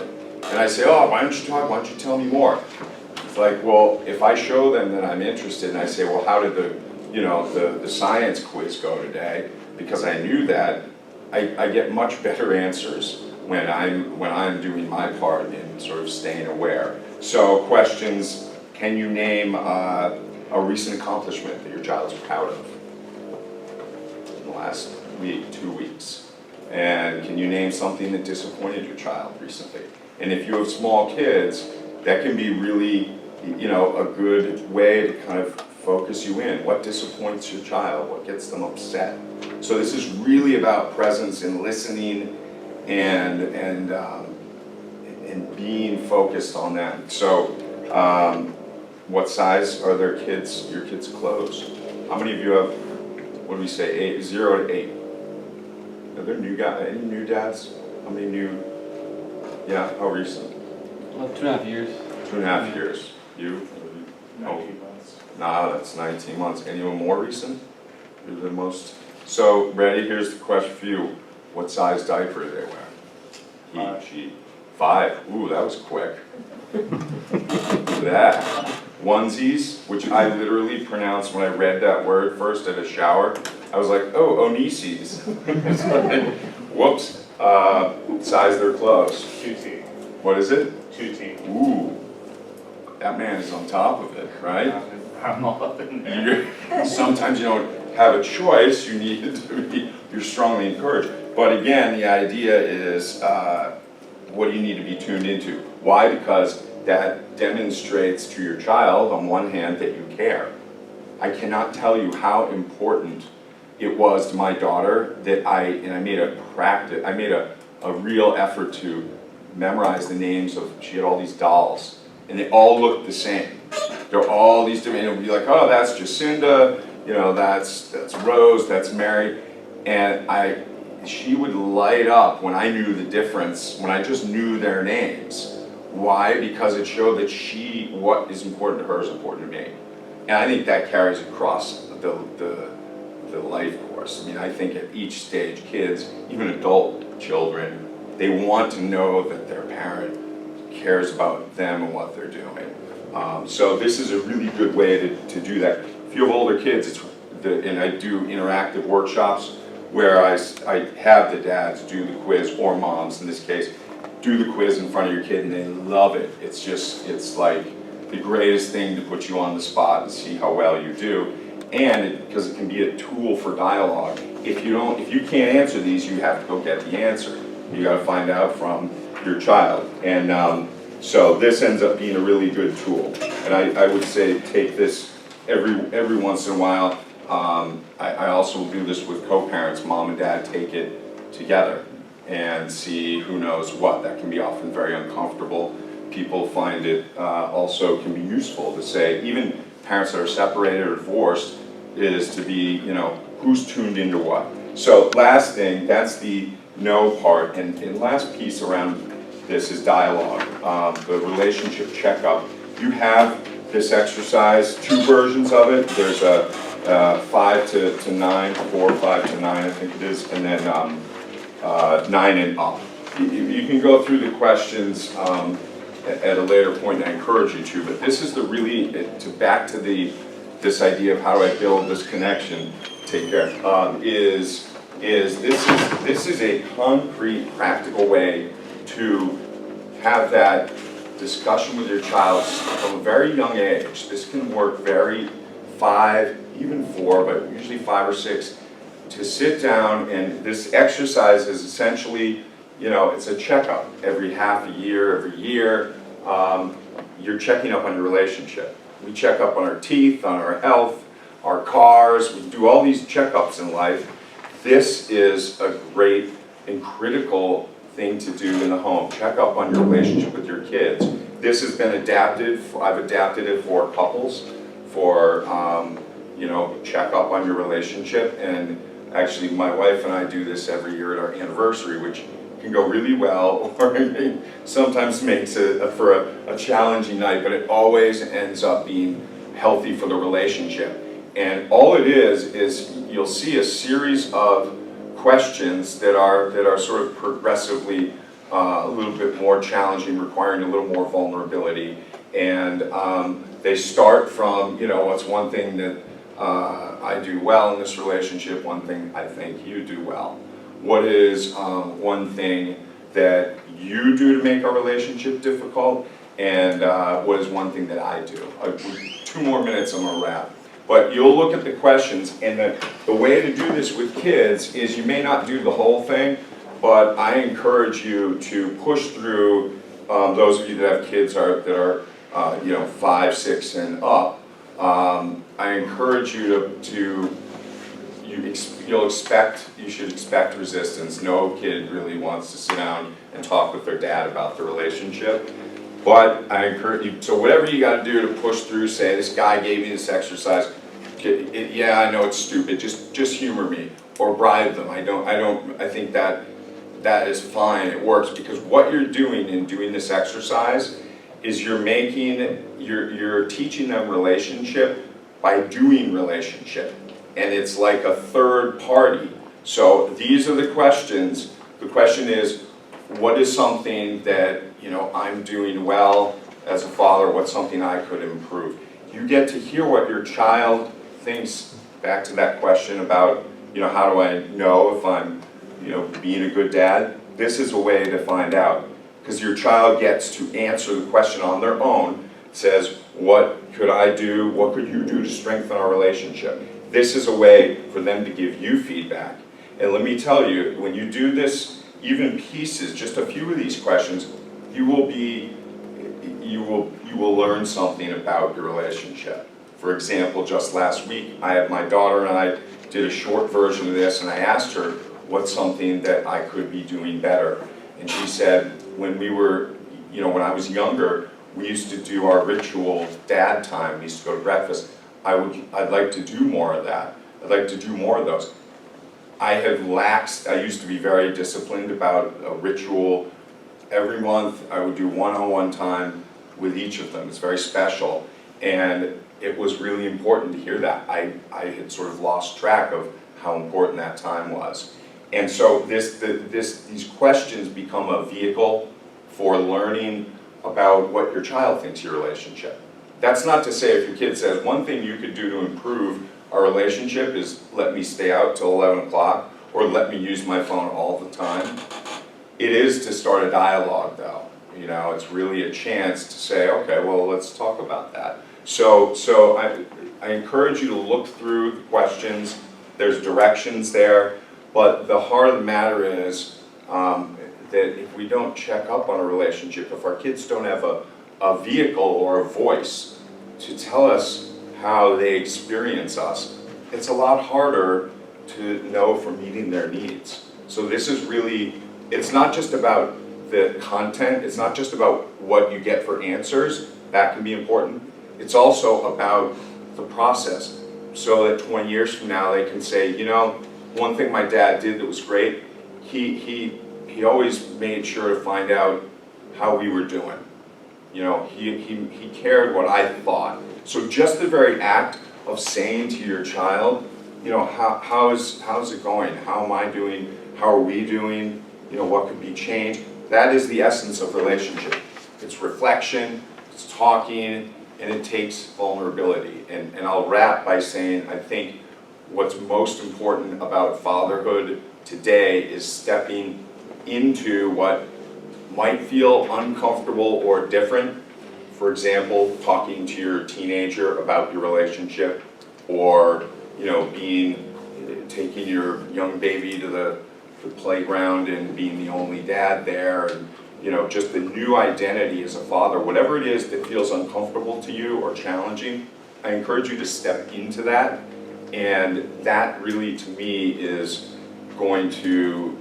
And I say, oh, why don't you talk, why don't you tell me more? It's like, well, if I show them that I'm interested and I say, well, how did the science quiz go today? Because I knew that, I get much better answers when I'm doing my part in sort of staying aware. So questions, can you name a recent accomplishment that your child's proud of in the last week, 2 weeks? And can you name something that disappointed your child recently? And if you have small kids, that can be really, you know, a good way to kind of focus you in. What disappoints your child? What gets them upset? So this is really about presence and listening and being focused on them. So what size are your kids' clothes? How many of you have, what do we say, 0 to 8? Are there any new dads? How many new, yeah, how recent? Well, 2.5 years. 2.5 years. You? 19 months. Nah, that's 19 months. Anyone more recent? You're the most. So, ready? Here's the question for you. What size diaper do they wear? He, she. 5. Ooh, that was quick. That. Onesies, which I literally pronounced when I read that word first at a shower. I was like, oh, onesies. Whoops. Size their clothes. 2T. What is it? 2T. Ooh. That man is on top of it, right? I'm all up in there. Sometimes you don't have a choice, you need to be, you're strongly encouraged. But again, the idea is, what do you need to be tuned into? Why? Because that demonstrates to your child, on one hand, that you care. I cannot tell you how important it was to my daughter that I made a real effort to memorize the names of, she had all these dolls, and they all looked the same. They're all these different, and it would be like, oh, that's Jacinda, you know, that's Rose, that's Mary, and she would light up when I knew the difference, when I just knew their names. Why? Because it showed that what is important to her is important to me. And I think that carries across the life course. I mean, I think at each stage, kids, even adult children, they want to know that their parent cares about them and what they're doing. So this is a really good way to do that. If you have older kids, and I do interactive workshops where I have the dads do the quiz, or moms in this case, do the quiz in front of your kid, and they love it. It's like the greatest thing to put you on the spot and see how well you do. And because it can be a tool for dialogue. If you can't answer these, you have to go get the answer. You got to find out from your child. And so this ends up being a really good tool. And I would say take this every once in a while. I also will do this with co-parents. Mom and dad take it together and see who knows what. That can be often very uncomfortable. People find it also can be useful to say, even parents that are separated or divorced, is to be, you know, who's tuned into what. So last thing, that's the know part. And last piece around this is dialogue, the relationship checkup. You have this exercise, 2 versions of it. There's a 5 to 9, 4, 5 to 9, I think it is, and then 9 and up. You can go through the questions at a later point, and I encourage you to, but this is the really, back to this idea of how do I build this connection, take care, this is a concrete, practical way to have that discussion with your child from a very young age. This can work 5, even 4, but usually 5 or 6, to sit down, and this exercise is essentially, you know, it's a checkup every half a year, every year. You're checking up on your relationship. We check up on our teeth, on our health, our cars. We do all these checkups in life. This is a great and critical thing to do in the home. Check up on your relationship with your kids. This has been adapted. I've adapted it for couples, for you know, check up on your relationship. And actually, my wife and I do this every year at our anniversary, which can go really well, or it sometimes makes it for a challenging night, but it always ends up being healthy for the relationship. And all it is you'll see a series of questions that are sort of progressively a little bit more challenging, requiring a little more vulnerability. And they start from, what's one thing that I do well in this relationship, one thing I think you do well. What is one thing that you do to make our relationship difficult, and what is one thing that I do? 2 more minutes, I'm gonna wrap. But you'll look at the questions, and the way to do this with kids is you may not do the whole thing, but I encourage you to push through, those of you that have kids that are 5, 6, and up. I encourage you you should expect resistance. No kid really wants to sit down and talk with their dad about the relationship. But I encourage you, so whatever you gotta do to push through, say, this guy gave me this exercise, yeah, I know it's stupid, just humor me, or bribe them. I think that is fine, it works, because what you're doing in doing this exercise is you're teaching them relationship by doing relationship. And it's like a third party. So these are the questions. The question is, what is something that I'm doing well as a father? What's something I could improve? You get to hear what your child thinks. Back to that question about how do I know if I'm being a good dad? This is a way to find out, because your child gets to answer the question on their own. Says, what could I do? What could you do to strengthen our relationship? This is a way for them to give you feedback. And let me tell you, when you do this, even pieces, just a few of these questions, you will learn something about your relationship. For example, just last week, I had my daughter and I did a short version of this, and I asked her what's something that I could be doing better. And she said, when I was younger, we used to do our ritual dad time. We used to go to breakfast. I'd like to do more of that. I'd like to do more of those. I used to be very disciplined about a ritual. Every month I would do one-on-one time with each of them. It's very special. And it was really important to hear that. I had sort of lost track of how important that time was. And so these questions become a vehicle for learning about what your child thinks of your relationship. That's not to say if your kid says, one thing you could do to improve our relationship is let me stay out till 11 o'clock or let me use my phone all the time. It is to start a dialogue though. It's really a chance to say, okay, well, let's talk about that. So I encourage you to look through the questions. There's directions there, but the heart of the matter is that if we don't check up on a relationship, if our kids don't have a vehicle or a voice to tell us how they experience us, it's a lot harder to know if we're meeting their needs. So this is really, it's not just about the content, it's not just about what you get for answers, that can be important. It's also about the process, so that 20 years from now they can say, one thing my dad did that was great, he always made sure to find out how we were doing. He cared what I thought. So just the very act of saying to your child, how's it going? How am I doing? How are we doing? What could be changed? That is the essence of relationship. It's reflection, it's talking, and it takes vulnerability. And I'll wrap by saying, I think what's most important about fatherhood today is stepping into what might feel uncomfortable or different. For example, talking to your teenager about your relationship, or taking your young baby to the playground and being the only dad there, and just the new identity as a father, whatever it is that feels uncomfortable to you or challenging, I encourage you to step into that. And that really, to me, is going to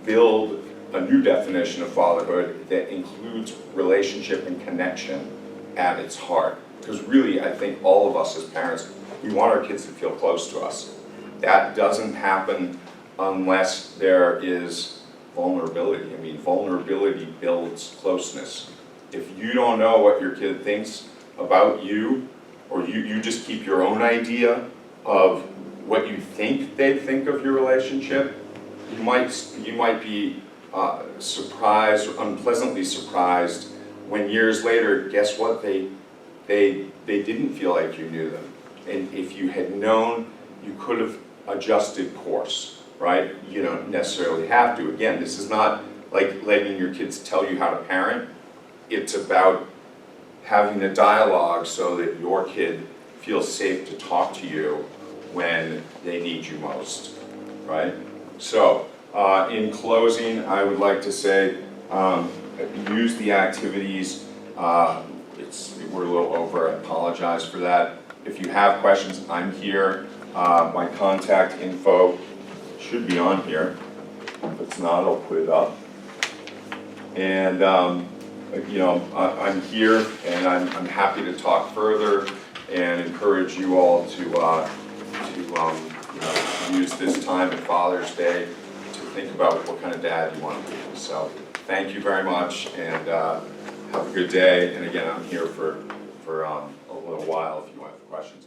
build a new definition of fatherhood that includes relationship and connection at its heart. Because really, I think all of us as parents, we want our kids to feel close to us. That doesn't happen unless there is vulnerability. I mean, vulnerability builds closeness. If you don't know what your kid thinks about you, or you just keep your own idea of what you think they think of your relationship, you might be surprised or unpleasantly surprised when years later, guess what, they didn't feel like you knew them. And if you had known, you could have adjusted course, right? You don't necessarily have to. Again, this is not like letting your kids tell you how to parent. It's about having a dialogue so that your kid feels safe to talk to you when they need you most, right? So, in closing, I would like to say, use the activities. We're a little over, I apologize for that. If you have questions, I'm here. My contact info should be on here. If it's not, I'll put it up. And you know, I'm here, and I'm happy to talk further and encourage you all to you know, use this time at Father's Day to think about what kind of dad you want to be. So thank you very much, and have a good day. And again, I'm here for a little while if you have questions.